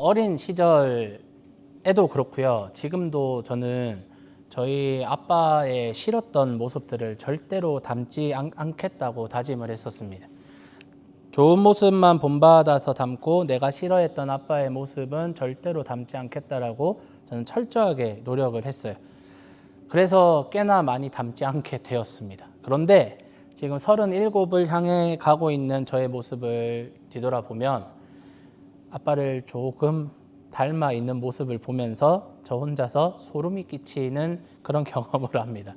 어린 시절에도 그렇고요. 지금도 저는 저희 아빠의 싫었던 모습들을 절대로 담지 않겠다고 다짐을 했었습니다. 좋은 모습만 본받아서 담고 내가 싫어했던 아빠의 모습은 절대로 담지 않겠다라고 저는 철저하게 노력을 했어요. 그래서 꽤나 많이 담지 않게 되었습니다. 그런데 지금 37을 향해 가고 있는 저의 모습을 뒤돌아보면 아빠를 조금 닮아 있는 모습을 보면서 저 혼자서 소름이 끼치는 그런 경험을 합니다.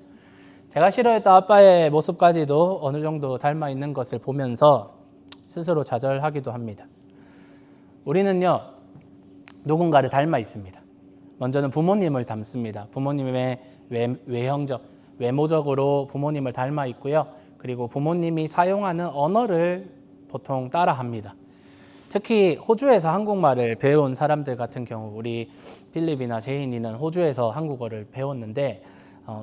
제가 싫어했던 아빠의 모습까지도 어느 정도 닮아 있는 것을 보면서 스스로 좌절하기도 합니다. 우리는요, 누군가를 닮아 있습니다. 먼저는 부모님을 닮습니다. 부모님의 외모적으로 부모님을 닮아 있고요. 그리고 부모님이 사용하는 언어를 보통 따라합니다. 특히 호주에서 한국말을 배운 사람들 같은 경우, 우리 필립이나 제인이는 호주에서 한국어를 배웠는데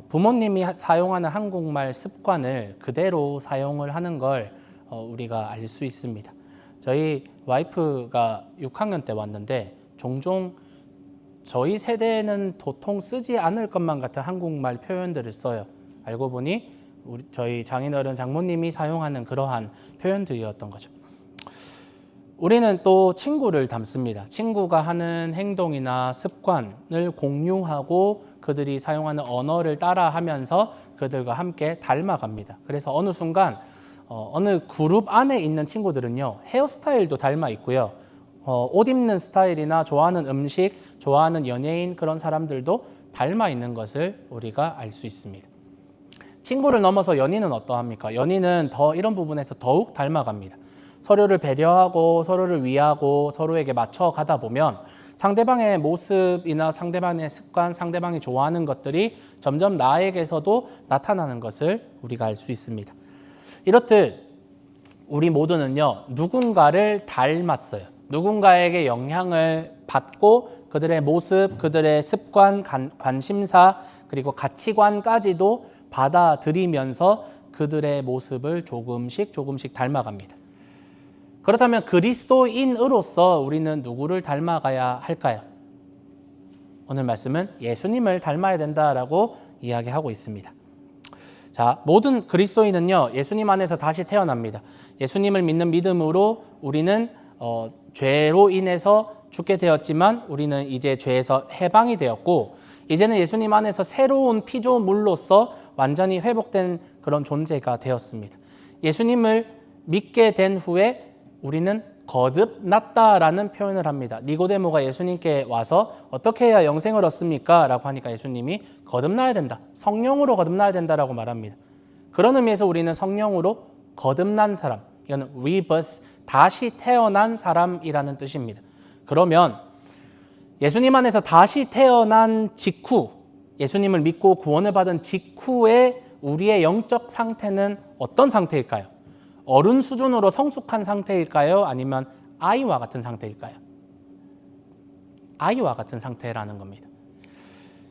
부모님이 사용하는 한국말 습관을 그대로 사용을 하는 걸 우리가 알 수 있습니다. 저희 와이프가 6학년 때 왔는데 종종 저희 세대는 도통 쓰지 않을 것만 같은 한국말 표현들을 써요. 알고 보니 저희 장인어른 장모님이 사용하는 그러한 표현들이었던 거죠. 우리는 또 친구를 닮습니다. 친구가 하는 행동이나 습관을 공유하고 그들이 사용하는 언어를 따라하면서 그들과 함께 닮아갑니다. 그래서 어느 순간 어느 그룹 안에 있는 친구들은요, 헤어스타일도 닮아 있고요. 옷 입는 스타일이나 좋아하는 음식, 좋아하는 연예인, 그런 사람들도 닮아 있는 것을 우리가 알 수 있습니다. 친구를 넘어서 연인은 어떠합니까? 연인은 이런 부분에서 더욱 닮아갑니다. 서로를 배려하고 서로를 위하고 서로에게 맞춰가다 보면 상대방의 모습이나 상대방의 습관, 상대방이 좋아하는 것들이 점점 나에게서도 나타나는 것을 우리가 알 수 있습니다. 이렇듯 우리 모두는요, 누군가를 닮았어요. 누군가에게 영향을 받고 그들의 모습, 그들의 습관, 관심사, 그리고 가치관까지도 받아들이면서 그들의 모습을 조금씩 닮아갑니다. 그렇다면 그리스도인으로서 우리는 누구를 닮아가야 할까요? 오늘 말씀은 예수님을 닮아야 된다라고 이야기하고 있습니다. 자, 모든 그리스도인은요, 예수님 안에서 다시 태어납니다. 예수님을 믿는 믿음으로 우리는 죄로 인해서 죽게 되었지만 우리는 이제 죄에서 해방이 되었고, 이제는 예수님 안에서 새로운 피조물로서 완전히 회복된 그런 존재가 되었습니다. 예수님을 믿게 된 후에 우리는 거듭났다라는 표현을 합니다. 니고데모가 예수님께 와서 어떻게 해야 영생을 얻습니까? 라고 하니까 예수님이 거듭나야 된다. 성령으로 거듭나야 된다라고 말합니다. 그런 의미에서 우리는 성령으로 거듭난 사람, 이거는 rebirth, 다시 태어난 사람이라는 뜻입니다. 그러면 예수님 안에서 다시 태어난 직후, 예수님을 믿고 구원을 받은 직후에 우리의 영적 상태는 어떤 상태일까요? 어른 수준으로 성숙한 상태일까요? 아니면 아이와 같은 상태일까요? 아이와 같은 상태라는 겁니다.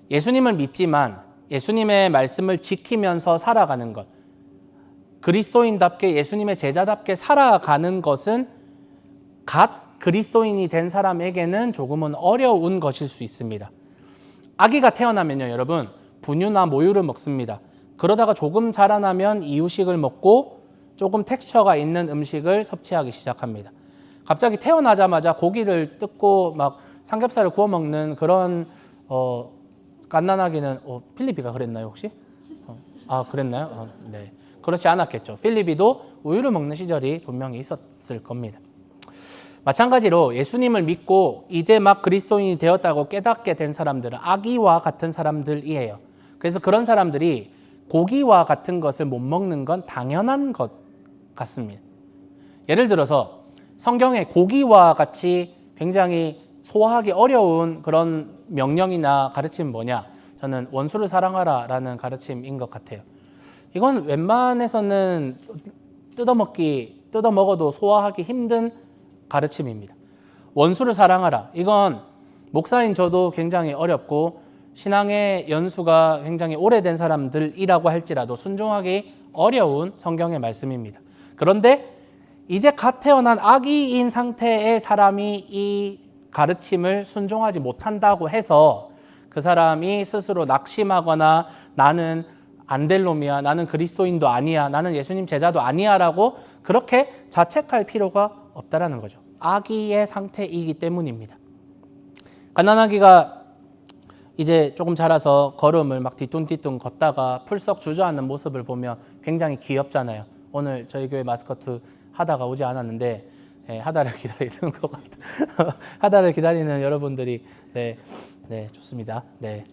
예수님을 믿지만 예수님의 말씀을 지키면서 살아가는 것, 그리스도인답게 예수님의 제자답게 살아가는 것은 갓 그리스도인이 된 사람에게는 조금은 어려운 것일 수 있습니다. 아기가 태어나면요, 여러분, 분유나 모유를 먹습니다. 그러다가 조금 자라나면 이유식을 먹고 조금 텍스처가 있는 음식을 섭취하기 시작합니다. 갑자기 태어나자마자 고기를 뜯고 막 삼겹살을 구워 먹는 그런 갓난아기는 필리비가 그랬나요 혹시? 그랬나요? 네, 그렇지 않았겠죠. 필리비도 우유를 먹는 시절이 분명히 있었을 겁니다. 마찬가지로 예수님을 믿고 이제 막 그리스도인이 되었다고 깨닫게 된 사람들은 아기와 같은 사람들이에요. 그래서 그런 사람들이 고기와 같은 것을 못 먹는 건 당연한 것 같습니다. 예를 들어서 성경에 고기와 같이 굉장히 소화하기 어려운 그런 명령이나 가르침은 뭐냐? 저는 원수를 사랑하라 라는 가르침인 것 같아요. 이건 웬만해서는 뜯어먹어도 소화하기 힘든 가르침입니다. 원수를 사랑하라. 이건 목사인 저도 굉장히 어렵고 신앙의 연수가 굉장히 오래된 사람들이라고 할지라도 순종하기 어려운 성경의 말씀입니다. 그런데 이제 갓 태어난 아기인 상태의 사람이 이 가르침을 순종하지 못한다고 해서 그 사람이 스스로 낙심하거나 나는 안 될 놈이야, 나는 그리스도인도 아니야, 나는 예수님 제자도 아니야 라고 그렇게 자책할 필요가 없다라는 거죠. 아기의 상태이기 때문입니다. 갓난아기가 이제 조금 자라서 걸음을 막 뒤뚱뒤뚱 걷다가 풀썩 주저앉는 모습을 보면 굉장히 귀엽잖아요. 오늘 저희 교회 마스코트 하다가 오지 않았는데 하다를 기다리는 것 같아요. 하다를 기다리는 여러분들이 네 좋습니다. 네.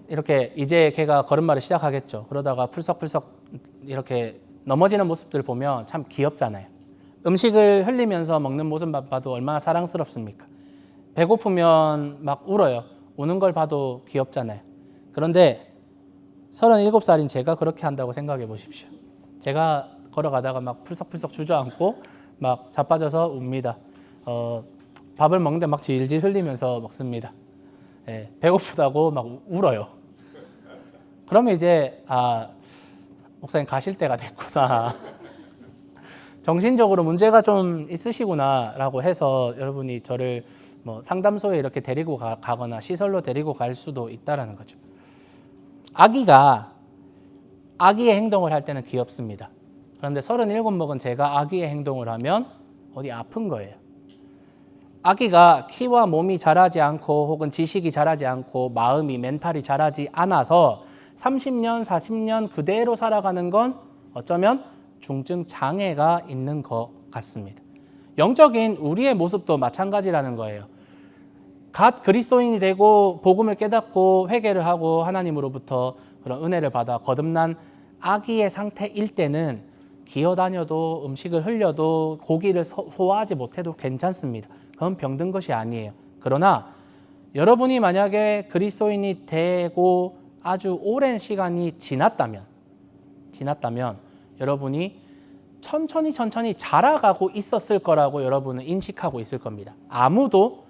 이렇게 이제 걔가 걸음마를 시작하겠죠. 그러다가 풀썩풀썩 이렇게 넘어지는 모습들 보면 참 귀엽잖아요. 음식을 흘리면서 먹는 모습만 봐도 얼마나 사랑스럽습니까? 배고프면 막 울어요. 우는 걸 봐도 귀엽잖아요. 그런데 37살인 제가 그렇게 한다고 생각해 보십시오. 제가 걸어가다가 막 풀썩풀썩 주저앉고 막 자빠져서 웁니다. 밥을 먹는데 막 질질 흘리면서 먹습니다. 배고프다고 막 울어요. 그러면 이제 목사님 가실 때가 됐구나. 정신적으로 문제가 좀 있으시구나 라고 해서 여러분이 저를 뭐 상담소에 이렇게 데리고 가거나 시설로 데리고 갈 수도 있다는 거죠. 아기가 아기의 행동을 할 때는 귀엽습니다. 그런데 37 먹은 제가 아기의 행동을 하면 어디 아픈 거예요. 아기가 키와 몸이 자라지 않고 혹은 지식이 자라지 않고 마음이 멘탈이 자라지 않아서 30년, 40년 그대로 살아가는 건 어쩌면 중증 장애가 있는 것 같습니다. 영적인 우리의 모습도 마찬가지라는 거예요. 갓 그리스도인이 되고 복음을 깨닫고 회개를 하고 하나님으로부터 그런 은혜를 받아 거듭난 아기의 상태일 때는 기어다녀도 음식을 흘려도 고기를 소화하지 못해도 괜찮습니다. 그건 병든 것이 아니에요. 그러나 여러분이 만약에 그리스도인이 되고 아주 오랜 시간이 지났다면 여러분이 천천히 자라가고 있었을 거라고 여러분은 인식하고 있을 겁니다. 아무도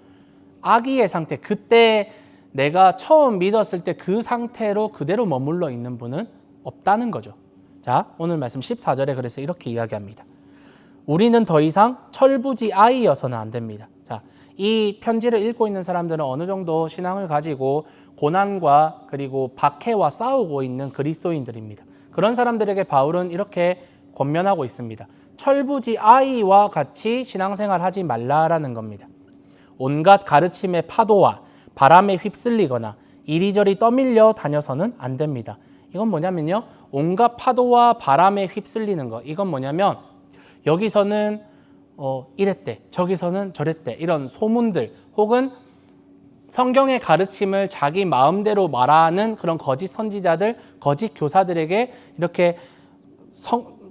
아기의 상태, 그때 내가 처음 믿었을 때 그 상태로 그대로 머물러 있는 분은 없다는 거죠. 자, 오늘 말씀 14절에 그래서 이렇게 이야기합니다. 우리는 더 이상 철부지 아이여서는 안 됩니다. 자, 이 편지를 읽고 있는 사람들은 어느 정도 신앙을 가지고 고난과 그리고 박해와 싸우고 있는 그리스도인들입니다. 그런 사람들에게 바울은 이렇게 권면하고 있습니다. 철부지 아이와 같이 신앙생활 하지 말라라는 겁니다. 온갖 가르침의 파도와 바람에 휩쓸리거나 이리저리 떠밀려 다녀서는 안 됩니다. 이건 뭐냐면요, 온갖 파도와 바람에 휩쓸리는 거. 이건 뭐냐면 여기서는 이랬대, 저기서는 저랬대, 이런 소문들 혹은 성경의 가르침을 자기 마음대로 말하는 그런 거짓 선지자들, 거짓 교사들에게 이렇게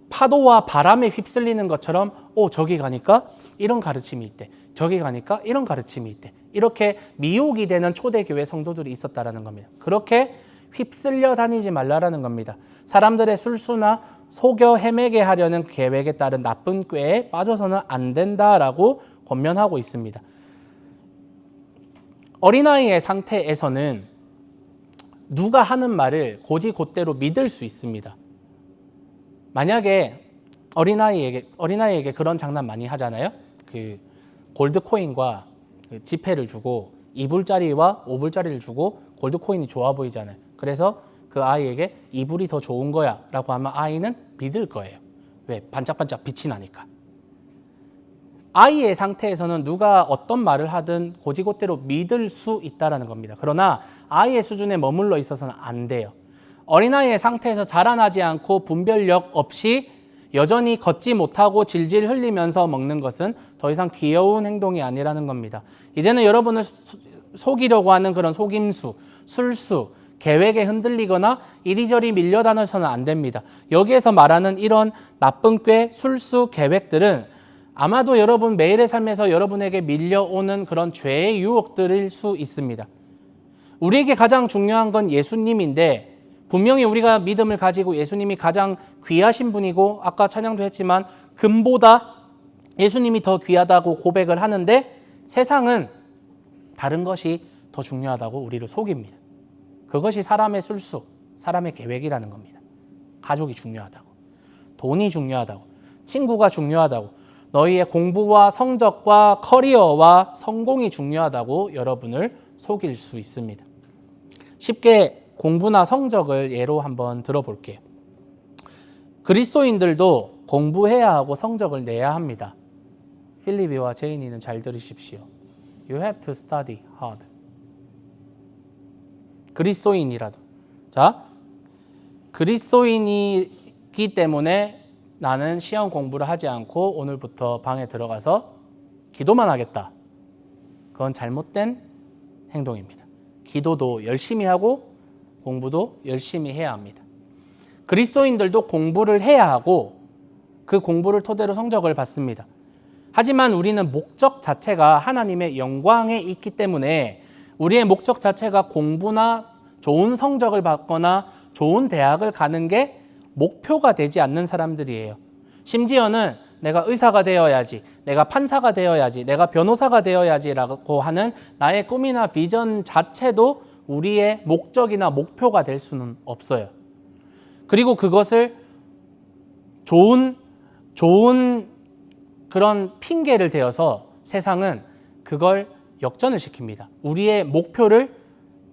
파도와 바람에 휩쓸리는 것처럼 저기 가니까 이런 가르침이 있대, 저기 가니까 이런 가르침이 있대, 이렇게 미혹이 되는 초대교회 성도들이 있었다라는 겁니다. 그렇게 휩쓸려 다니지 말라라는 겁니다. 사람들의 술수나 속여 헤매게 하려는 계획에 따른 나쁜 꾀에 빠져서는 안 된다라고 권면하고 있습니다. 어린아이의 상태에서는 누가 하는 말을 곧이곧대로 믿을 수 있습니다. 만약에 어린아이에게 그런 장난 많이 하잖아요. 그 골드코인과 그 지폐를 주고 2불짜리와 5불짜리를 주고 골드코인이 좋아 보이잖아요. 그래서 그 아이에게 2불이 더 좋은 거야 라고 하면 아이는 믿을 거예요. 왜? 반짝반짝 빛이 나니까. 아이의 상태에서는 누가 어떤 말을 하든 곧이곧대로 믿을 수 있다는 겁니다. 그러나 아이의 수준에 머물러 있어서는 안 돼요. 어린아이의 상태에서 자라나지 않고 분별력 없이 여전히 걷지 못하고 질질 흘리면서 먹는 것은 더 이상 귀여운 행동이 아니라는 겁니다. 이제는 여러분을 속이려고 하는 그런 속임수, 술수, 계획에 흔들리거나 이리저리 밀려다녀서는 안 됩니다. 여기에서 말하는 이런 나쁜 꾀, 술수, 계획들은 아마도 여러분 매일의 삶에서 여러분에게 밀려오는 그런 죄의 유혹들일 수 있습니다. 우리에게 가장 중요한 건 예수님인데 분명히 우리가 믿음을 가지고 예수님이 가장 귀하신 분이고 아까 찬양도 했지만 금보다 예수님이 더 귀하다고 고백을 하는데 세상은 다른 것이 더 중요하다고 우리를 속입니다. 그것이 사람의 술수, 사람의 계획이라는 겁니다. 가족이 중요하다고, 돈이 중요하다고, 친구가 중요하다고, 너희의 공부와 성적과 커리어와 성공이 중요하다고 여러분을 속일 수 있습니다. 쉽게 공부나 성적을 예로 한번 들어볼게요. 그리스도인들도 공부해야 하고 성적을 내야 합니다. 필리비와 제이니는 잘 들으십시오. You have to study hard. 그리스도인이라도. 자, 그리스도인이기 때문에 나는 시험 공부를 하지 않고 오늘부터 방에 들어가서 기도만 하겠다. 그건 잘못된 행동입니다. 기도도 열심히 하고 공부도 열심히 해야 합니다. 그리스도인들도 공부를 해야 하고 그 공부를 토대로 성적을 받습니다. 하지만 우리는 목적 자체가 하나님의 영광에 있기 때문에 우리의 목적 자체가 공부나 좋은 성적을 받거나 좋은 대학을 가는 게 목표가 되지 않는 사람들이에요. 심지어는 내가 의사가 되어야지, 내가 판사가 되어야지, 내가 변호사가 되어야지라고 하는 나의 꿈이나 비전 자체도 우리의 목적이나 목표가 될 수는 없어요. 그리고 그것을 좋은 그런 핑계를 대어서 세상은 그걸 역전을 시킵니다. 우리의 목표를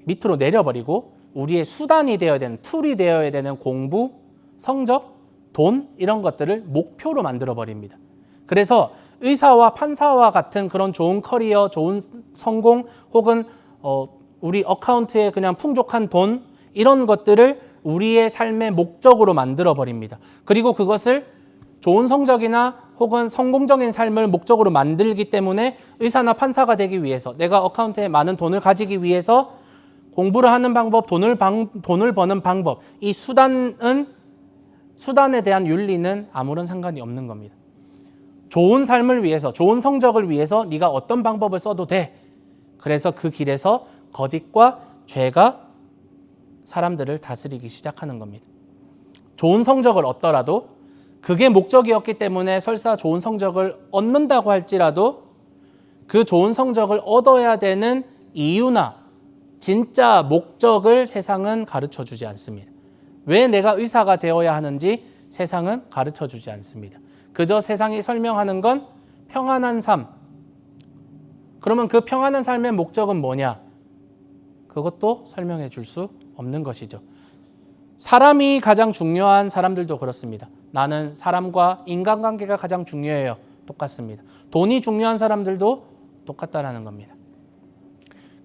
밑으로 내려버리고 우리의 수단이 되어야 되는, 툴이 되어야 되는 공부, 성적, 돈 이런 것들을 목표로 만들어버립니다. 그래서 의사와 판사와 같은 그런 좋은 커리어, 좋은 성공 혹은 우리 어카운트에 그냥 풍족한 돈 이런 것들을 우리의 삶의 목적으로 만들어버립니다. 그리고 그것을 좋은 성적이나 혹은 성공적인 삶을 목적으로 만들기 때문에 의사나 판사가 되기 위해서 내가 어카운트에 많은 돈을 가지기 위해서 공부를 하는 방법, 돈을 버는 방법 이 수단에 대한 윤리는 아무런 상관이 없는 겁니다. 좋은 삶을 위해서 좋은 성적을 위해서 네가 어떤 방법을 써도 돼. 그래서 그 길에서 거짓과 죄가 사람들을 다스리기 시작하는 겁니다. 좋은 성적을 얻더라도 그게 목적이었기 때문에 설사 좋은 성적을 얻는다고 할지라도 그 좋은 성적을 얻어야 되는 이유나 진짜 목적을 세상은 가르쳐 주지 않습니다. 왜 내가 의사가 되어야 하는지 세상은 가르쳐 주지 않습니다. 그저 세상이 설명하는 건 평안한 삶. 그러면 그 평안한 삶의 목적은 뭐냐? 그것도 설명해 줄 수 없는 것이죠. 사람이 가장 중요한 사람들도 그렇습니다. 나는 사람과 인간관계가 가장 중요해요. 똑같습니다. 돈이 중요한 사람들도 똑같다라는 겁니다.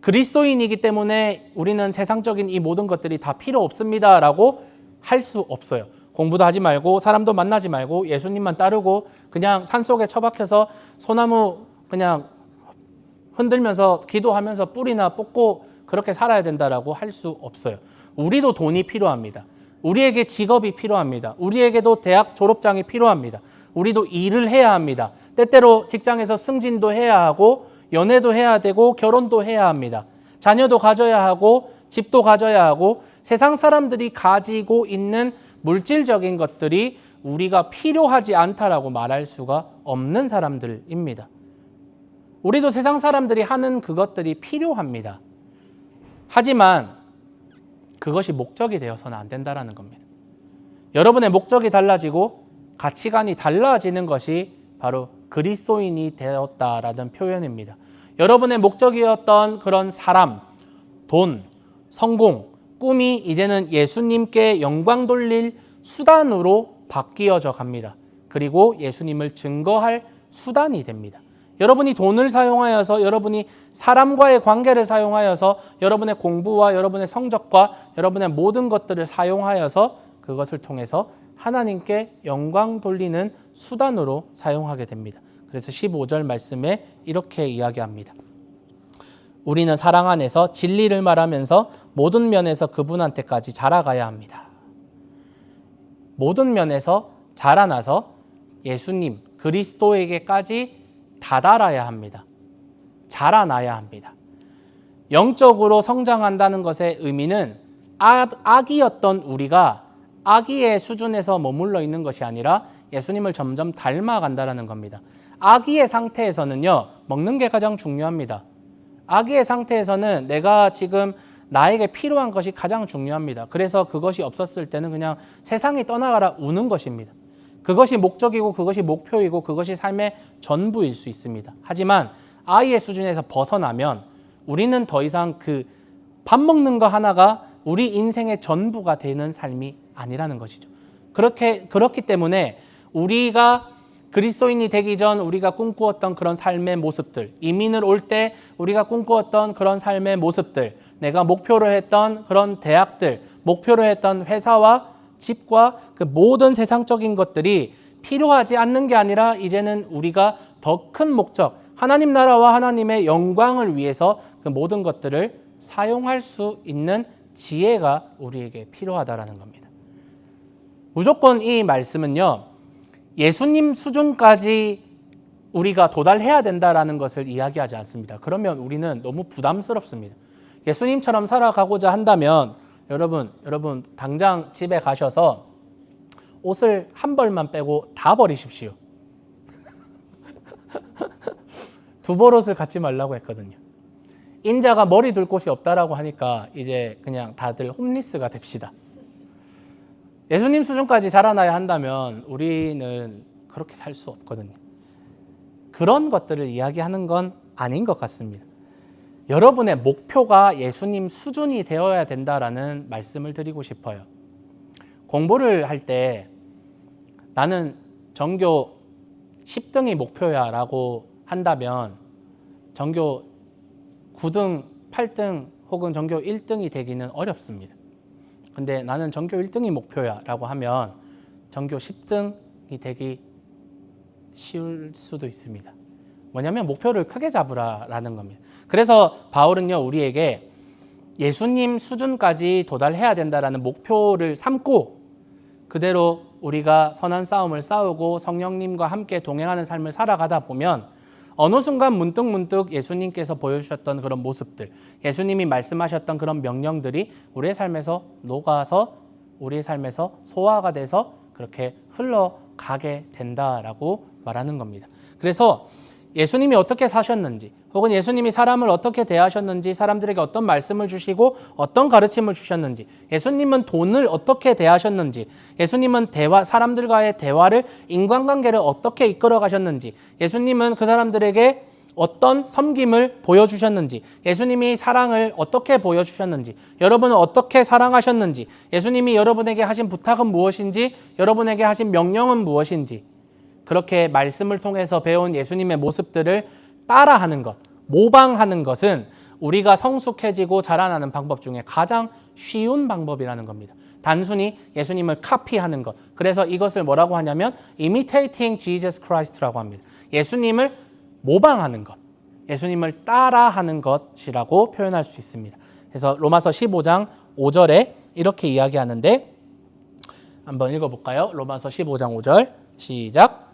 그리스도인이기 때문에 우리는 세상적인 이 모든 것들이 다 필요 없습니다라고 할 수 없어요. 공부도 하지 말고 사람도 만나지 말고 예수님만 따르고 그냥 산속에 처박혀서 소나무 그냥 흔들면서 기도하면서 뿌리나 뽑고 그렇게 살아야 된다라고 할 수 없어요. 우리도 돈이 필요합니다. 우리에게 직업이 필요합니다. 우리에게도 대학 졸업장이 필요합니다. 우리도 일을 해야 합니다. 때때로 직장에서 승진도 해야 하고 연애도 해야 되고 결혼도 해야 합니다. 자녀도 가져야 하고 집도 가져야 하고 세상 사람들이 가지고 있는 물질적인 것들이 우리가 필요하지 않다라고 말할 수가 없는 사람들입니다. 우리도 세상 사람들이 하는 그것들이 필요합니다. 하지만 그것이 목적이 되어서는 안 된다는 겁니다. 여러분의 목적이 달라지고 가치관이 달라지는 것이 바로 그리스도인이 되었다라는 표현입니다. 여러분의 목적이었던 그런 사람, 돈, 성공, 꿈이 이제는 예수님께 영광 돌릴 수단으로 바뀌어져 갑니다. 그리고 예수님을 증거할 수단이 됩니다. 여러분이 돈을 사용하여서 여러분이 사람과의 관계를 사용하여서 여러분의 공부와 여러분의 성적과 여러분의 모든 것들을 사용하여서 그것을 통해서 하나님께 영광 돌리는 수단으로 사용하게 됩니다. 그래서 15절 말씀에 이렇게 이야기합니다. 우리는 사랑 안에서 진리를 말하면서 모든 면에서 그분한테까지 자라가야 합니다. 모든 면에서 자라나서 예수님, 그리스도에게까지 다다라야 합니다. 자라나야 합니다. 영적으로 성장한다는 것의 의미는 아기였던 우리가 아기의 수준에서 머물러 있는 것이 아니라 예수님을 점점 닮아간다는 겁니다. 아기의 상태에서는요, 먹는 게 가장 중요합니다. 아기의 상태에서는 내가 지금 나에게 필요한 것이 가장 중요합니다. 그래서 그것이 없었을 때는 그냥 세상이 떠나가라 우는 것입니다. 그것이 목적이고 그것이 목표이고 그것이 삶의 전부일 수 있습니다. 하지만 아이의 수준에서 벗어나면 우리는 더 이상 그 밥 먹는 거 하나가 우리 인생의 전부가 되는 삶이 아니라는 것이죠. 그렇기 때문에 우리가 그리스도인이 되기 전 우리가 꿈꾸었던 그런 삶의 모습들, 이민을 올 때 우리가 꿈꾸었던 그런 삶의 모습들, 내가 목표로 했던 그런 대학들, 목표로 했던 회사와 집과 그 모든 세상적인 것들이 필요하지 않는 게 아니라 이제는 우리가 더 큰 목적, 하나님 나라와 하나님의 영광을 위해서 그 모든 것들을 사용할 수 있는 지혜가 우리에게 필요하다라는 겁니다. 무조건 이 말씀은요, 예수님 수준까지 우리가 도달해야 된다라는 것을 이야기하지 않습니다. 그러면 우리는 너무 부담스럽습니다. 예수님처럼 살아가고자 한다면 여러분 당장 집에 가셔서 옷을 한 벌만 빼고 다 버리십시오. 두 벌 옷을 갖지 말라고 했거든요. 인자가 머리 둘 곳이 없다라고 하니까 이제 그냥 다들 홈리스가 됩시다. 예수님 수준까지 자라나야 한다면 우리는 그렇게 살 수 없거든요. 그런 것들을 이야기하는 건 아닌 것 같습니다. 여러분의 목표가 예수님 수준이 되어야 된다라는 말씀을 드리고 싶어요. 공부를 할 때 나는 전교 10등이 목표야 라고 한다면 전교 9등, 8등 혹은 전교 1등이 되기는 어렵습니다. 근데 나는 전교 1등이 목표야 라고 하면 전교 10등이 되기 쉬울 수도 있습니다. 뭐냐면 목표를 크게 잡으라라는 겁니다. 그래서 바울은요, 우리에게 예수님 수준까지 도달해야 된다라는 목표를 삼고 그대로 우리가 선한 싸움을 싸우고 성령님과 함께 동행하는 삶을 살아가다 보면 어느 순간 문득 예수님께서 보여주셨던 그런 모습들, 예수님이 말씀하셨던 그런 명령들이 우리의 삶에서 녹아서 우리의 삶에서 소화가 돼서 그렇게 흘러가게 된다라고 말하는 겁니다. 그래서 예수님이 어떻게 사셨는지 혹은 예수님이 사람을 어떻게 대하셨는지, 사람들에게 어떤 말씀을 주시고 어떤 가르침을 주셨는지, 예수님은 돈을 어떻게 대하셨는지, 예수님은 사람들과의 대화를, 인간관계를 어떻게 이끌어 가셨는지, 예수님은 그 사람들에게 어떤 섬김을 보여주셨는지, 예수님이 사랑을 어떻게 보여주셨는지, 여러분은 어떻게 사랑하셨는지, 예수님이 여러분에게 하신 부탁은 무엇인지, 여러분에게 하신 명령은 무엇인지, 그렇게 말씀을 통해서 배운 예수님의 모습들을 따라하는 것, 모방하는 것은 우리가 성숙해지고 자라나는 방법 중에 가장 쉬운 방법이라는 겁니다. 단순히 예수님을 카피하는 것. 그래서 이것을 뭐라고 하냐면 imitating Jesus Christ라고 합니다. 예수님을 모방하는 것, 예수님을 따라하는 것이라고 표현할 수 있습니다. 그래서 로마서 15장 5절에 이렇게 이야기하는데 한번 읽어볼까요? 로마서 15장 5절 시작.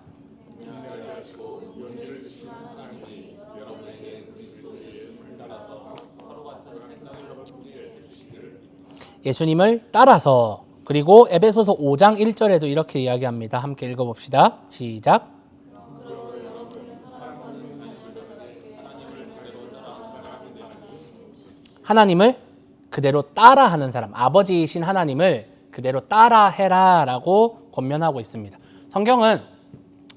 예수님을 따라서. 그리고 에베소서 5장 1절에도 이렇게 이야기합니다. 함께 읽어봅시다. 시작. 하나님을 그대로 따라하는 사람, 아버지이신 하나님을 그대로 따라해라 라고 권면하고 있습니다. 성경은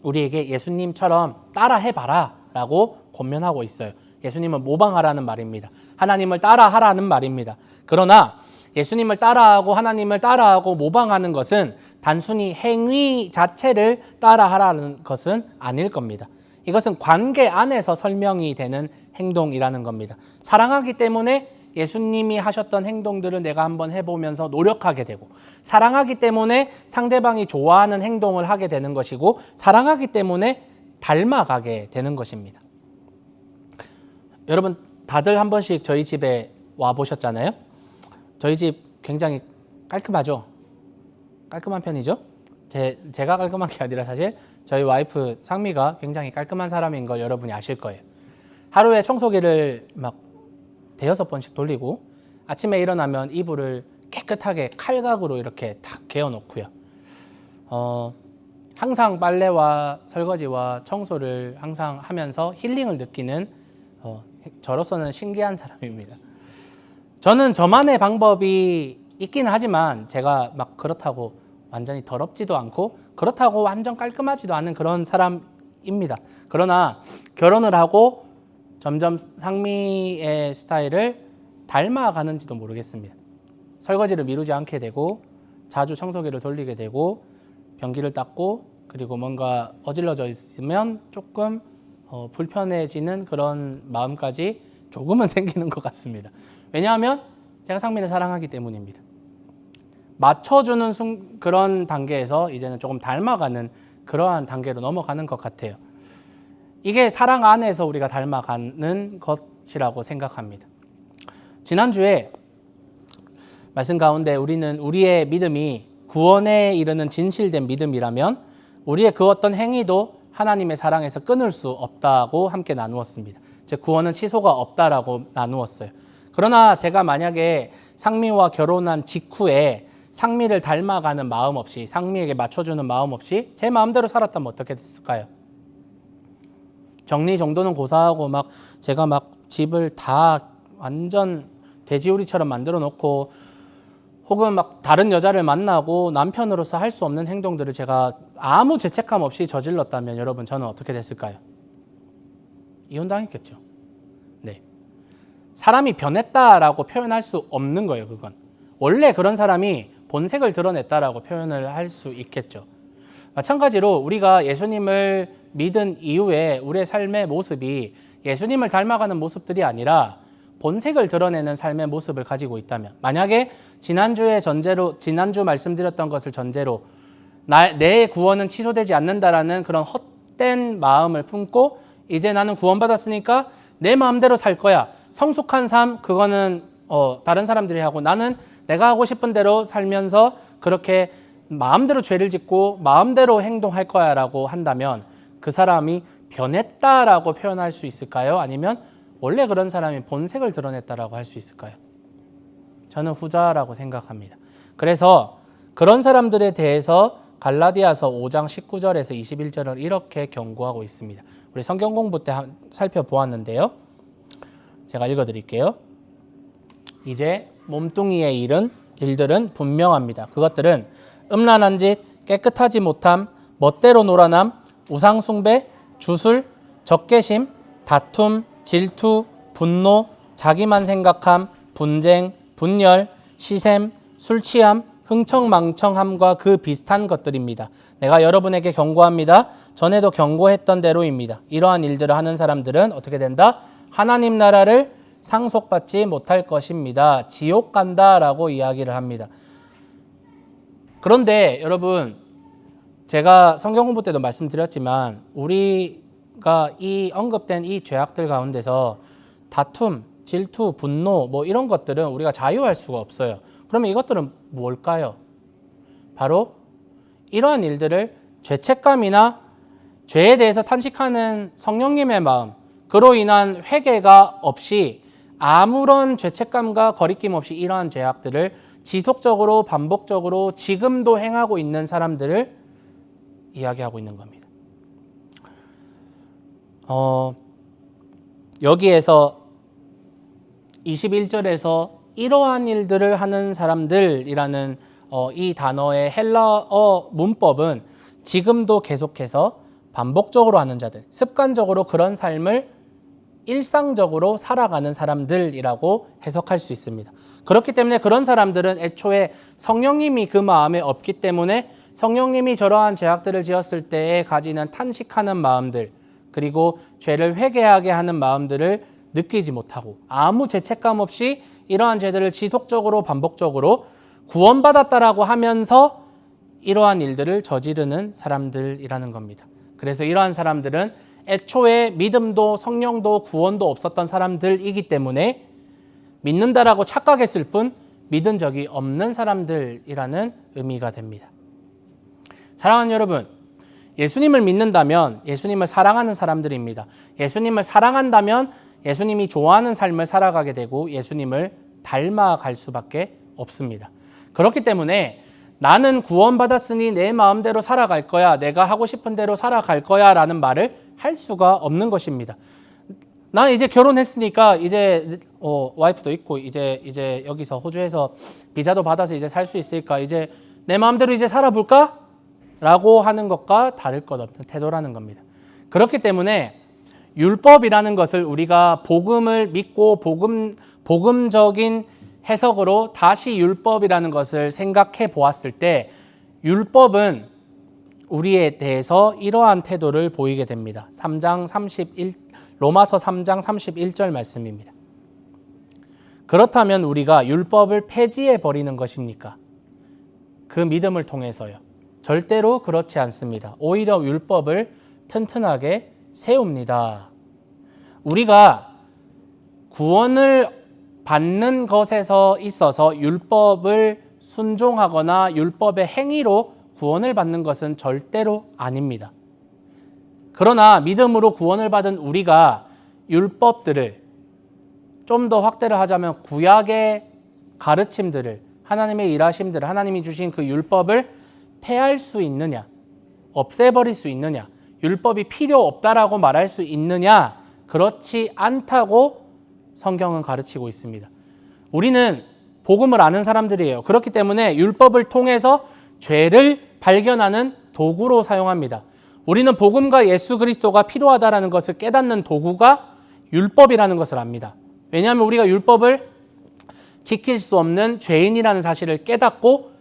우리에게 예수님처럼 따라해봐라 라고 권면하고 있어요. 예수님을 모방하라는 말입니다. 하나님을 따라하라는 말입니다. 그러나 예수님을 따라하고 하나님을 따라하고 모방하는 것은 단순히 행위 자체를 따라하라는 것은 아닐 겁니다. 이것은 관계 안에서 설명이 되는 행동이라는 겁니다. 사랑하기 때문에 예수님이 하셨던 행동들을 내가 한번 해보면서 노력하게 되고, 사랑하기 때문에 상대방이 좋아하는 행동을 하게 되는 것이고, 사랑하기 때문에 닮아가게 되는 것입니다. 여러분 다들 한 번씩 저희 집에 와 보셨잖아요. 저희 집 굉장히 깔끔하죠? 깔끔한 편이죠? 제가 깔끔한 게 아니라 사실 저희 와이프 상미가 굉장히 깔끔한 사람인 걸 여러분이 아실 거예요. 하루에 청소기를 막 대여섯 번씩 돌리고 아침에 일어나면 이불을 깨끗하게 칼각으로 이렇게 탁 개어놓고요. 항상 빨래와 설거지와 청소를 항상 하면서 힐링을 느끼는 저로서는 신기한 사람입니다. 저는 저만의 방법이 있긴 하지만 제가 막 그렇다고 완전히 더럽지도 않고 그렇다고 완전 깔끔하지도 않은 그런 사람입니다. 그러나 결혼을 하고 점점 상미의 스타일을 닮아가는지도 모르겠습니다. 설거지를 미루지 않게 되고 자주 청소기를 돌리게 되고 변기를 닦고 그리고 뭔가 어질러져 있으면 조금 불편해지는 그런 마음까지 조금은 생기는 것 같습니다. 왜냐하면 제가 상민을 사랑하기 때문입니다. 맞춰주는 그런 단계에서 이제는 조금 닮아가는 그러한 단계로 넘어가는 것 같아요. 이게 사랑 안에서 우리가 닮아가는 것이라고 생각합니다. 지난주에 말씀 가운데 우리는 우리의 믿음이 구원에 이르는 진실된 믿음이라면 우리의 그 어떤 행위도 하나님의 사랑에서 끊을 수 없다고 함께 나누었습니다. 즉 구원은 취소가 없다라고 나누었어요. 그러나 제가 만약에 상미와 결혼한 직후에 상미를 닮아가는 마음 없이 상미에게 맞춰주는 마음 없이 제 마음대로 살았다면 어떻게 됐을까요? 정리정돈은 고사하고 막 제가 막 집을 다 완전 돼지우리처럼 만들어 놓고 혹은 막 다른 여자를 만나고 남편으로서 할 수 없는 행동들을 제가 아무 죄책감 없이 저질렀다면 여러분 저는 어떻게 됐을까요? 이혼당했겠죠. 네. 사람이 변했다라고 표현할 수 없는 거예요. 그건 원래 그런 사람이 본색을 드러냈다라고 표현을 할 수 있겠죠. 마찬가지로 우리가 예수님을 믿은 이후에 우리의 삶의 모습이 예수님을 닮아가는 모습들이 아니라 본색을 드러내는 삶의 모습을 가지고 있다면, 만약에 지난주 말씀드렸던 것을 전제로 내 구원은 취소되지 않는다라는 그런 헛된 마음을 품고 이제 나는 구원받았으니까 내 마음대로 살 거야, 성숙한 삶 그거는 다른 사람들이 하고 나는 내가 하고 싶은 대로 살면서 그렇게 마음대로 죄를 짓고 마음대로 행동할 거야 라고 한다면 그 사람이 변했다라고 표현할 수 있을까요? 아니면 원래 그런 사람이 본색을 드러냈다라고 할 수 있을까요? 저는 후자라고 생각합니다. 그래서 그런 사람들에 대해서 갈라디아서 5장 19절에서 21절을 이렇게 경고하고 있습니다. 우리 성경 공부 때 살펴보았는데요. 제가 읽어드릴게요. 이제 몸뚱이에 이른 일들은 분명합니다. 그것들은 음란한 짓, 깨끗하지 못함, 멋대로 놀아남, 우상숭배, 주술, 적개심, 다툼, 질투, 분노, 자기만 생각함, 분쟁, 분열, 시샘, 술취함, 흥청망청함과 그 비슷한 것들입니다. 내가 여러분에게 경고합니다. 전에도 경고했던 대로입니다. 이러한 일들을 하는 사람들은 어떻게 된다? 하나님 나라를 상속받지 못할 것입니다. 지옥 간다라고 이야기를 합니다. 그런데 여러분, 제가 성경 공부 때도 말씀드렸지만 우리가 이 언급된 이 죄악들 가운데서 다툼, 질투, 분노 뭐 이런 것들은 우리가 자유할 수가 없어요. 그러면 이것들은 뭘까요? 바로 이러한 일들을 죄책감이나 죄에 대해서 탄식하는 성령님의 마음, 그로 인한 회개가 없이 아무런 죄책감과 거리낌 없이 이러한 죄악들을 지속적으로 반복적으로 지금도 행하고 있는 사람들을 이야기하고 있는 겁니다. 여기에서 21절에서 이러한 일들을 하는 사람들이라는 이 단어의 헬라어 문법은 지금도 계속해서 반복적으로 하는 자들, 습관적으로 그런 삶을 일상적으로 살아가는 사람들이라고 해석할 수 있습니다. 그렇기 때문에 그런 사람들은 애초에 성령님이 그 마음에 없기 때문에 성령님이 저러한 죄악들을 지었을 때에 가지는 탄식하는 마음들, 그리고 죄를 회개하게 하는 마음들을 느끼지 못하고 아무 죄책감 없이 이러한 죄들을 지속적으로 반복적으로 구원받았다라고 하면서 이러한 일들을 저지르는 사람들이라는 겁니다. 그래서 이러한 사람들은 애초에 믿음도 성령도 구원도 없었던 사람들이기 때문에 믿는다라고 착각했을 뿐 믿은 적이 없는 사람들이라는 의미가 됩니다. 사랑하는 여러분, 예수님을 믿는다면 예수님을 사랑하는 사람들입니다. 예수님을 사랑한다면 예수님이 좋아하는 삶을 살아가게 되고 예수님을 닮아갈 수밖에 없습니다. 그렇기 때문에 나는 구원받았으니 내 마음대로 살아갈 거야, 내가 하고 싶은 대로 살아갈 거야 라는 말을 할 수가 없는 것입니다. 난 이제 결혼했으니까 이제 와이프도 있고 이제 여기서 호주에서 비자도 받아서 이제 살 수 있으니까 이제 내 마음대로 이제 살아볼까? 라고 하는 것과 다를 것 없는 태도라는 겁니다. 그렇기 때문에 율법이라는 것을 우리가 복음을 믿고 복음적인 해석으로 다시 율법이라는 것을 생각해 보았을 때 율법은 우리에 대해서 이러한 태도를 보이게 됩니다. 로마서 3장 31절 말씀입니다. 그렇다면 우리가 율법을 폐지해 버리는 것입니까? 그 믿음을 통해서요. 절대로 그렇지 않습니다. 오히려 율법을 튼튼하게 세웁니다. 우리가 구원을 받는 것에서 있어서 율법을 순종하거나 율법의 행위로 구원을 받는 것은 절대로 아닙니다. 그러나 믿음으로 구원을 받은 우리가 율법들을 좀 더 확대를 하자면 구약의 가르침들을, 하나님의 일하심들을, 하나님이 주신 그 율법을 폐할 수 있느냐, 없애버릴 수 있느냐, 율법이 필요 없다라고 말할 수 있느냐, 그렇지 않다고 성경은 가르치고 있습니다. 우리는 복음을 아는 사람들이에요. 그렇기 때문에 율법을 통해서 죄를 발견하는 도구로 사용합니다. 우리는 복음과 예수 그리스도가 필요하다는 것을 깨닫는 도구가 율법이라는 것을 압니다. 왜냐하면 우리가 율법을 지킬 수 없는 죄인이라는 사실을 깨닫고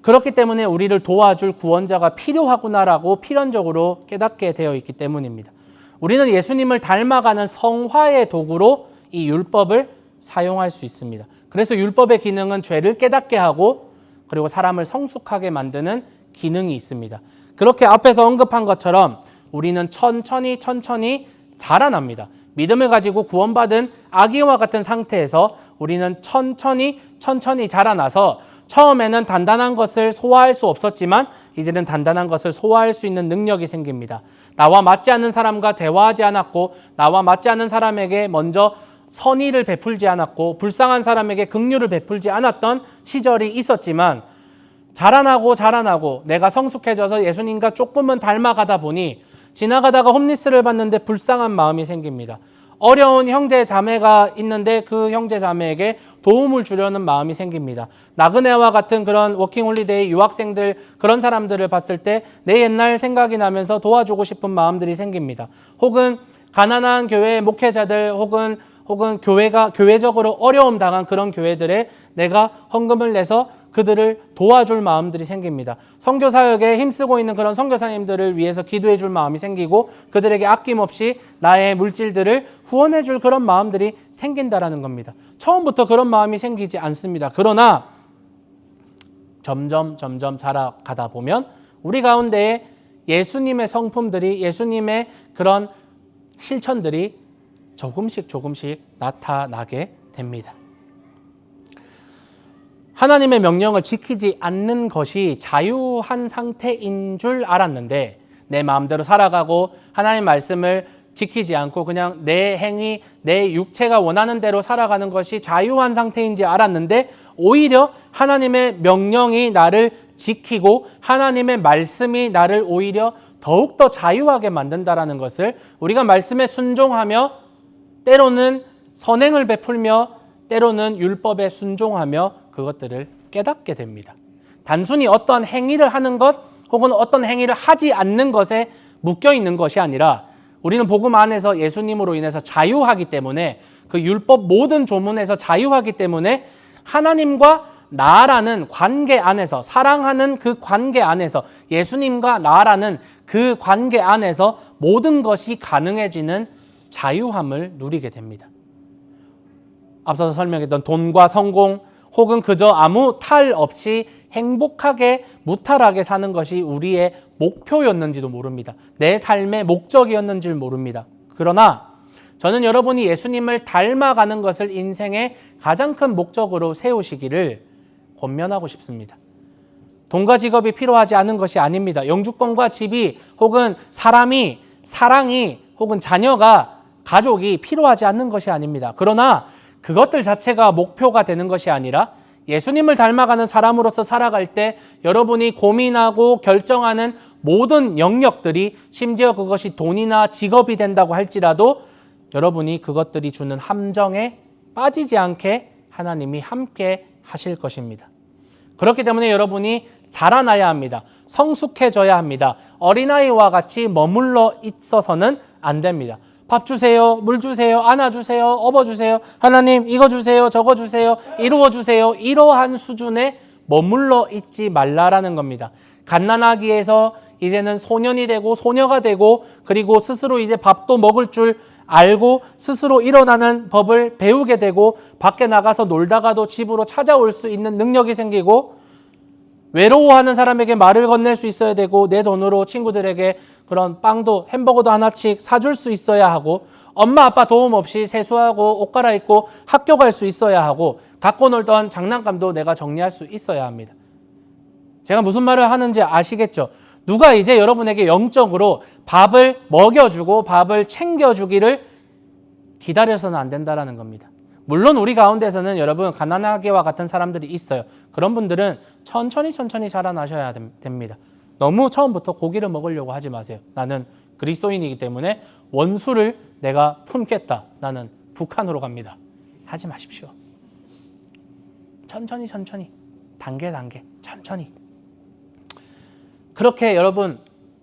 그렇기 때문에 우리를 도와줄 구원자가 필요하구나라고 필연적으로 깨닫게 되어 있기 때문입니다. 우리는 예수님을 닮아가는 성화의 도구로 이 율법을 사용할 수 있습니다. 그래서 율법의 기능은 죄를 깨닫게 하고 그리고 사람을 성숙하게 만드는 기능이 있습니다. 그렇게 앞에서 언급한 것처럼 우리는 천천히 자라납니다. 믿음을 가지고 구원받은 아기와 같은 상태에서 우리는 천천히 자라나서 처음에는 단단한 것을 소화할 수 없었지만 이제는 단단한 것을 소화할 수 있는 능력이 생깁니다. 나와 맞지 않는 사람과 대화하지 않았고 나와 맞지 않는 사람에게 먼저 선의를 베풀지 않았고 불쌍한 사람에게 긍휼을 베풀지 않았던 시절이 있었지만 자라나고 내가 성숙해져서 예수님과 조금은 닮아가다 보니 지나가다가 홈리스를 봤는데 불쌍한 마음이 생깁니다. 어려운 형제 자매가 있는데 그 형제 자매에게 도움을 주려는 마음이 생깁니다. 나그네와 같은 그런 워킹홀리데이 유학생들 그런 사람들을 봤을 때 내 옛날 생각이 나면서 도와주고 싶은 마음들이 생깁니다. 혹은 가난한 교회 목회자들 혹은 교회가 교회적으로 어려움 당한 그런 교회들에 내가 헌금을 내서 그들을 도와줄 마음들이 생깁니다. 선교 사역에 힘쓰고 있는 그런 선교사님들을 위해서 기도해 줄 마음이 생기고 그들에게 아낌없이 나의 물질들을 후원해 줄 그런 마음들이 생긴다라는 겁니다. 처음부터 그런 마음이 생기지 않습니다. 그러나 점점 자라가다 보면 우리 가운데에 예수님의 성품들이 예수님의 그런 실천들이 조금씩 나타나게 됩니다. 하나님의 명령을 지키지 않는 것이 자유한 상태인 줄 알았는데 내 마음대로 살아가고 하나님 말씀을 지키지 않고 그냥 내 행위, 내 육체가 원하는 대로 살아가는 것이 자유한 상태인지 알았는데 오히려 하나님의 명령이 나를 지키고 하나님의 말씀이 나를 오히려 더욱더 자유하게 만든다라는 것을 우리가 말씀에 순종하며 때로는 선행을 베풀며 때로는 율법에 순종하며 그것들을 깨닫게 됩니다. 단순히 어떤 행위를 하는 것 혹은 어떤 행위를 하지 않는 것에 묶여 있는 것이 아니라 우리는 복음 안에서 예수님으로 인해서 자유하기 때문에 그 율법 모든 조문에서 자유하기 때문에 하나님과 나라는 관계 안에서 사랑하는 그 관계 안에서 예수님과 나라는 그 관계 안에서 모든 것이 가능해지는 자유함을 누리게 됩니다. 앞서서 설명했던 돈과 성공 혹은 그저 아무 탈 없이 행복하게 무탈하게 사는 것이 우리의 목표였는지도 모릅니다. 내 삶의 목적이었는지 모릅니다. 그러나 저는 여러분이 예수님을 닮아가는 것을 인생의 가장 큰 목적으로 세우시기를 권면하고 싶습니다. 돈과 직업이 필요하지 않은 것이 아닙니다. 영주권과 집이 혹은 사람이, 사랑이 혹은 자녀가, 가족이 필요하지 않는 것이 아닙니다. 그러나 그것들 자체가 목표가 되는 것이 아니라 예수님을 닮아가는 사람으로서 살아갈 때 여러분이 고민하고 결정하는 모든 영역들이 심지어 그것이 돈이나 직업이 된다고 할지라도 여러분이 그것들이 주는 함정에 빠지지 않게 하나님이 함께 하실 것입니다. 그렇기 때문에 여러분이 자라나야 합니다. 성숙해져야 합니다. 어린아이와 같이 머물러 있어서는 안 됩니다. 밥 주세요, 물 주세요, 안아주세요, 업어주세요, 하나님 이거 주세요, 저거 주세요, 이루어주세요. 이러한 수준에 머물러 있지 말라라는 겁니다. 갓난아기에서 이제는 소년이 되고 소녀가 되고 그리고 스스로 이제 밥도 먹을 줄 알고 스스로 일어나는 법을 배우게 되고 밖에 나가서 놀다가도 집으로 찾아올 수 있는 능력이 생기고 외로워하는 사람에게 말을 건넬 수 있어야 되고 내 돈으로 친구들에게 그런 빵도 햄버거도 하나씩 사줄 수 있어야 하고 엄마 아빠 도움 없이 세수하고 옷 갈아입고 학교 갈 수 있어야 하고 갖고 놀던 장난감도 내가 정리할 수 있어야 합니다. 제가 무슨 말을 하는지 아시겠죠? 누가 이제 여러분에게 영적으로 밥을 먹여주고 밥을 챙겨주기를 기다려서는 안 된다는 겁니다. 물론 우리 가운데서는 여러분 가난하게와 같은 사람들이 있어요. 그런 분들은 천천히 자라나셔야 됩니다. 너무 처음부터 고기를 먹으려고 하지 마세요. 나는 그리스도인이기 때문에 원수를 내가 품겠다. 나는 북한으로 갑니다. 하지 마십시오. 천천히 단계 천천히. 그렇게 여러분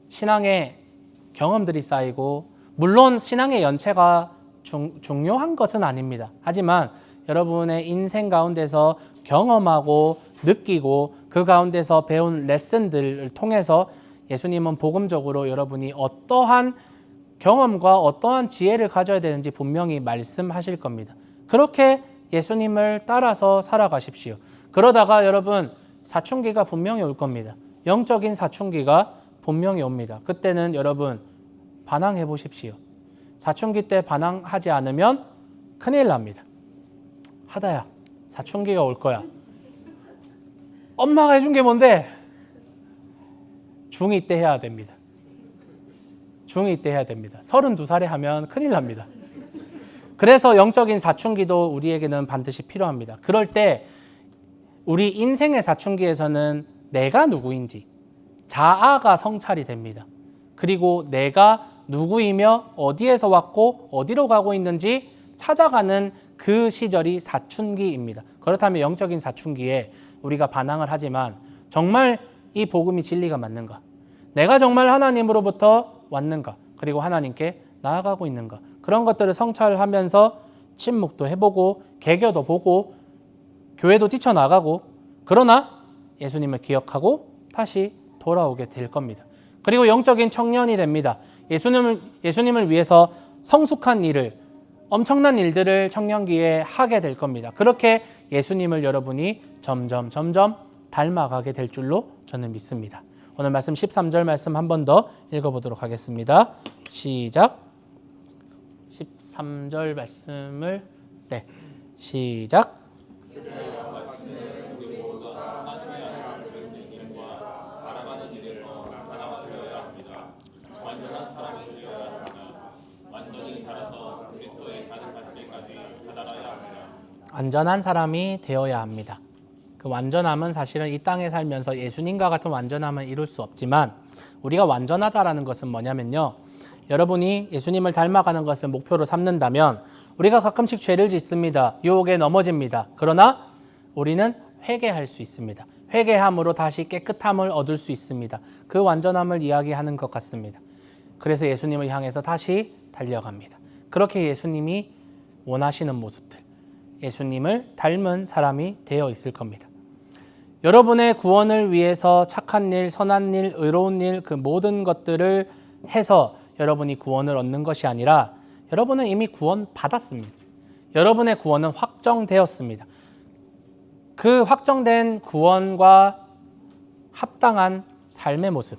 신앙의 경험들이 쌓이고 물론 신앙의 연체가 중요한 것은 아닙니다. 하지만 여러분의 인생 가운데서 경험하고 느끼고 그 가운데서 배운 레슨들을 통해서 예수님은 복음적으로 여러분이 어떠한 경험과 어떠한 지혜를 가져야 되는지 분명히 말씀하실 겁니다. 그렇게 예수님을 따라서 살아가십시오. 그러다가 여러분 사춘기가 분명히 올 겁니다. 영적인 사춘기가 분명히 옵니다. 그때는 여러분 반항해 보십시오. 사춘기 때 반항하지 않으면 큰일 납니다. 하다야, 사춘기가 올 거야. 엄마가 해준 게 뭔데? 중2 때 해야 됩니다. 중2 때 해야 됩니다. 32살에 하면 큰일 납니다. 그래서 영적인 사춘기도 우리에게는 반드시 필요합니다. 그럴 때 우리 인생의 사춘기에서는 내가 누구인지 자아가 성찰이 됩니다. 그리고 내가 누구이며 어디에서 왔고 어디로 가고 있는지 찾아가는 그 시절이 사춘기입니다. 그렇다면 영적인 사춘기에 우리가 반항을 하지만 정말 이 복음이 진리가 맞는가? 내가 정말 하나님으로부터 왔는가? 그리고 하나님께 나아가고 있는가? 그런 것들을 성찰하면서 침묵도 해보고 개교도 보고 교회도 뛰쳐나가고 그러나 예수님을 기억하고 다시 돌아오게 될 겁니다. 그리고 영적인 청년이 됩니다. 예수님을 위해서 성숙한 일을 엄청난 일들을 청년기에 하게 될 겁니다. 그렇게 예수님을 여러분이 점점 닮아가게 될 줄로 저는 믿습니다. 오늘 말씀 13절 말씀 한 번 더 읽어보도록 하겠습니다. 시작. 13절 말씀을 시작. 완전한 사람이 되어야 합니다. 그 완전함은 사실은 이 땅에 살면서 예수님과 같은 완전함을 이룰 수 없지만 우리가 완전하다라는 것은 뭐냐면요. 여러분이 예수님을 닮아가는 것을 목표로 삼는다면 우리가 가끔씩 죄를 짓습니다. 유혹에 넘어집니다. 그러나 우리는 회개할 수 있습니다. 회개함으로 다시 깨끗함을 얻을 수 있습니다. 그 완전함을 이야기하는 것 같습니다. 그래서 예수님을 향해서 다시 달려갑니다. 그렇게 예수님이 원하시는 모습들, 예수님을 닮은 사람이 되어 있을 겁니다. 여러분의 구원을 위해서 착한 일, 선한 일, 의로운 일, 그 모든 것들을 해서 여러분이 구원을 얻는 것이 아니라 여러분은 이미 구원 받았습니다. 여러분의 구원은 확정되었습니다. 그 확정된 구원과 합당한 삶의 모습,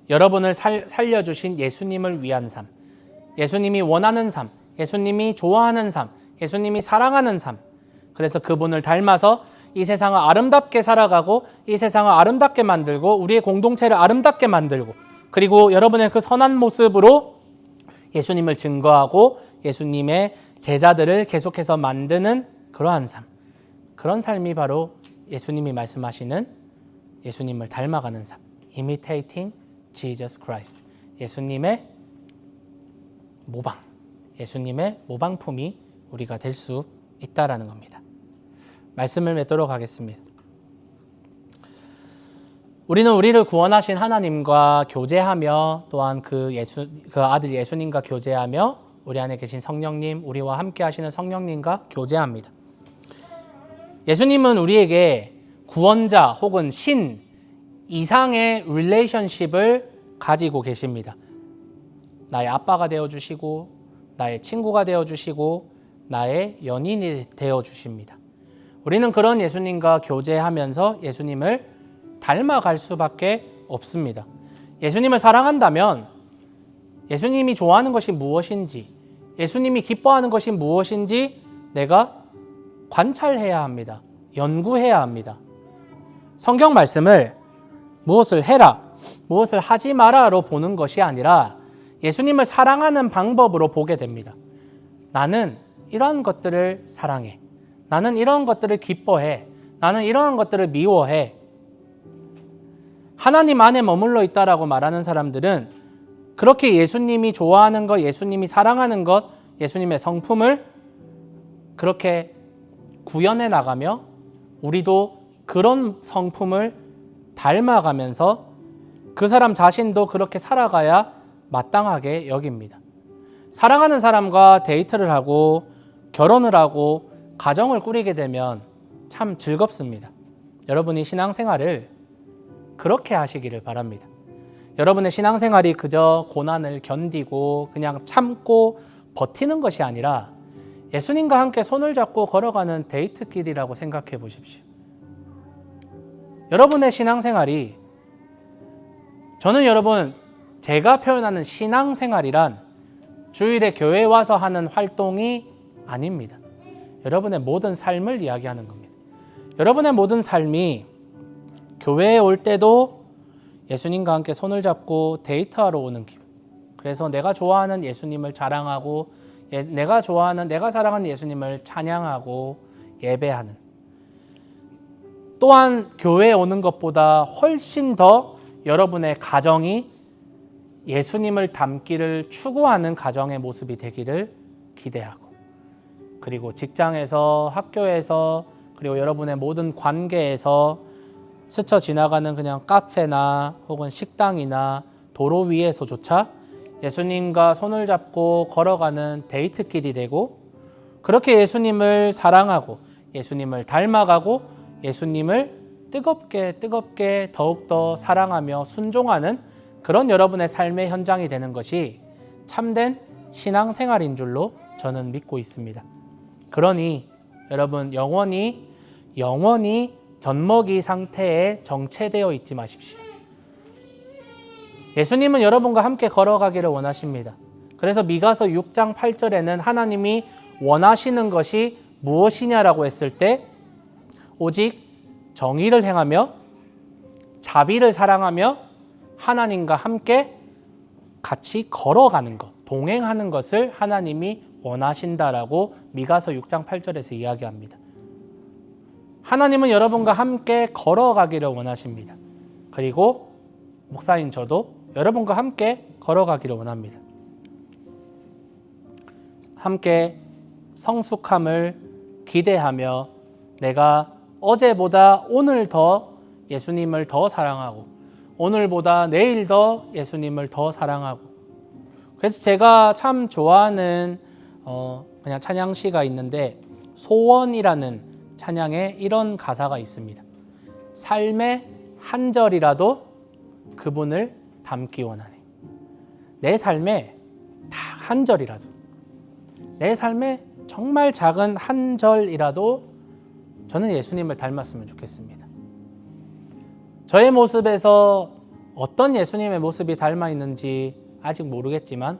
여러분을 살려주신 예수님을 위한 삶, 예수님이 원하는 삶, 예수님이 좋아하는 삶, 예수님이 사랑하는 삶, 그래서 그분을 닮아서 이 세상을 아름답게 살아가고 이 세상을 아름답게 만들고 우리의 공동체를 아름답게 만들고 그리고 여러분의 그 선한 모습으로 예수님을 증거하고 예수님의 제자들을 계속해서 만드는 그러한 삶, 그런 삶이 바로 예수님이 말씀하시는 예수님을 닮아가는 삶, Imitating Jesus Christ, 예수님의 모방, 예수님의 모방품이 우리가 될 수 있다라는 겁니다. 말씀을 맺도록 하겠습니다. 우리는 우리를 구원하신 하나님과 교제하며 또한 그 아들 예수님과 교제하며 우리 안에 계신 성령님, 우리와 함께 하시는 성령님과 교제합니다. 예수님은 우리에게 구원자 혹은 신 이상의 릴레이션십을 가지고 계십니다. 나의 아빠가 되어주시고 나의 친구가 되어주시고 나의 연인이 되어주십니다. 우리는 그런 예수님과 교제하면서 예수님을 닮아갈 수밖에 없습니다. 예수님을 사랑한다면 예수님이 좋아하는 것이 무엇인지, 예수님이 기뻐하는 것이 무엇인지 내가 관찰해야 합니다. 연구해야 합니다. 성경 말씀을 무엇을 해라, 무엇을 하지 마라로 보는 것이 아니라 예수님을 사랑하는 방법으로 보게 됩니다. 나는 이러한 것들을 사랑해. 나는 이러한 것들을 기뻐해. 나는 이러한 것들을 미워해. 하나님 안에 머물러 있다라고 말하는 사람들은 그렇게 예수님이 좋아하는 것, 예수님이 사랑하는 것, 예수님의 성품을 그렇게 구현해 나가며 우리도 그런 성품을 닮아가면서 그 사람 자신도 그렇게 살아가야 마땅하게 여깁니다. 사랑하는 사람과 데이트를 하고 결혼을 하고 가정을 꾸리게 되면 참 즐겁습니다. 여러분이 신앙생활을 그렇게 하시기를 바랍니다. 여러분의 신앙생활이 그저 고난을 견디고 그냥 참고 버티는 것이 아니라 예수님과 함께 손을 잡고 걸어가는 데이트길이라고 생각해 보십시오. 여러분의 신앙생활이, 저는 여러분 제가 표현하는 신앙생활이란 주일에 교회에 와서 하는 활동이 아닙니다. 여러분의 모든 삶을 이야기하는 겁니다. 여러분의 모든 삶이 교회에 올 때도 예수님과 함께 손을 잡고 데이트하러 오는 기분. 그래서 내가 좋아하는 예수님을 자랑하고 내가 사랑하는 예수님을 찬양하고 예배하는. 또한 교회에 오는 것보다 훨씬 더 여러분의 가정이 예수님을 닮기를 추구하는 가정의 모습이 되기를 기대하고, 그리고 직장에서, 학교에서, 그리고 여러분의 모든 관계에서 스쳐 지나가는 그냥 카페나 혹은 식당이나 도로 위에서조차 예수님과 손을 잡고 걸어가는 데이트길이 되고, 그렇게 예수님을 사랑하고 예수님을 닮아가고 예수님을 뜨겁게 더욱더 사랑하며 순종하는 그런 여러분의 삶의 현장이 되는 것이 참된 신앙생활인 줄로 저는 믿고 있습니다. 그러니 여러분 영원히 젖먹이 상태에 정체되어 있지 마십시오. 예수님은 여러분과 함께 걸어가기를 원하십니다. 그래서 미가서 6장 8절에는 하나님이 원하시는 것이 무엇이냐라고 했을 때 오직 정의를 행하며 자비를 사랑하며 하나님과 함께 같이 걸어가는 것, 동행하는 것을 하나님이 원하신다라고 미가서 6장 8절에서 이야기합니다. 하나님은 여러분과 함께 걸어가기를 원하십니다. 그리고 목사인 저도 여러분과 함께 걸어가기를 원합니다. 함께 성숙함을 기대하며 내가 어제보다 오늘 더 예수님을 더 사랑하고 오늘보다 내일 더 예수님을 더 사랑하고, 그래서 제가 참 좋아하는 그냥 찬양시가 있는데 소원이라는 찬양에 이런 가사가 있습니다. 삶의 한 절이라도 그분을 닮기 원하네. 내 삶에 딱 한 절이라도, 내 삶에 정말 작은 한 절이라도 저는 예수님을 닮았으면 좋겠습니다. 저의 모습에서 어떤 예수님의 모습이 닮아 있는지 아직 모르겠지만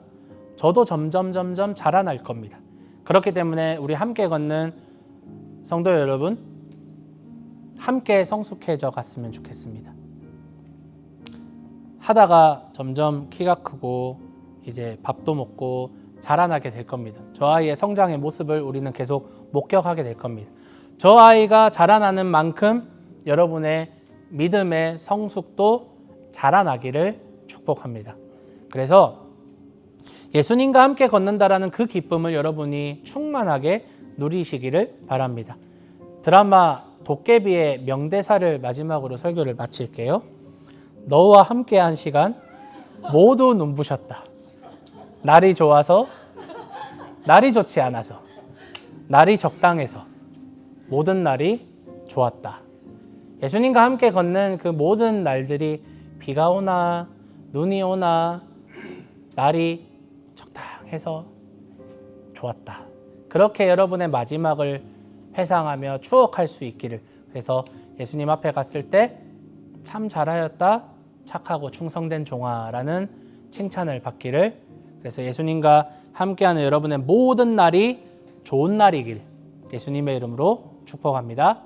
저도 점점 자라날 겁니다. 그렇기 때문에 우리 함께 걷는 성도 여러분, 함께 성숙해져 갔으면 좋겠습니다. 하다가 점점 키가 크고 이제 밥도 먹고 자라나게 될 겁니다. 저 아이의 성장의 모습을 우리는 계속 목격하게 될 겁니다. 저 아이가 자라나는 만큼 여러분의 믿음의 성숙도 자라나기를 축복합니다. 그래서 예수님과 함께 걷는다라는 그 기쁨을 여러분이 충만하게 누리시기를 바랍니다. 드라마 도깨비의 명대사를 마지막으로 설교를 마칠게요. 너와 함께한 시간 모두 눈부셨다. 날이 좋아서, 날이 좋지 않아서, 날이 적당해서 모든 날이 좋았다. 예수님과 함께 걷는 그 모든 날들이 비가 오나 눈이 오나 날이 적당해서 좋았다. 그렇게 여러분의 마지막을 회상하며 추억할 수 있기를. 그래서 예수님 앞에 갔을 때 참 잘하였다, 착하고 충성된 종아라는 칭찬을 받기를. 그래서 예수님과 함께하는 여러분의 모든 날이 좋은 날이길 예수님의 이름으로 축복합니다.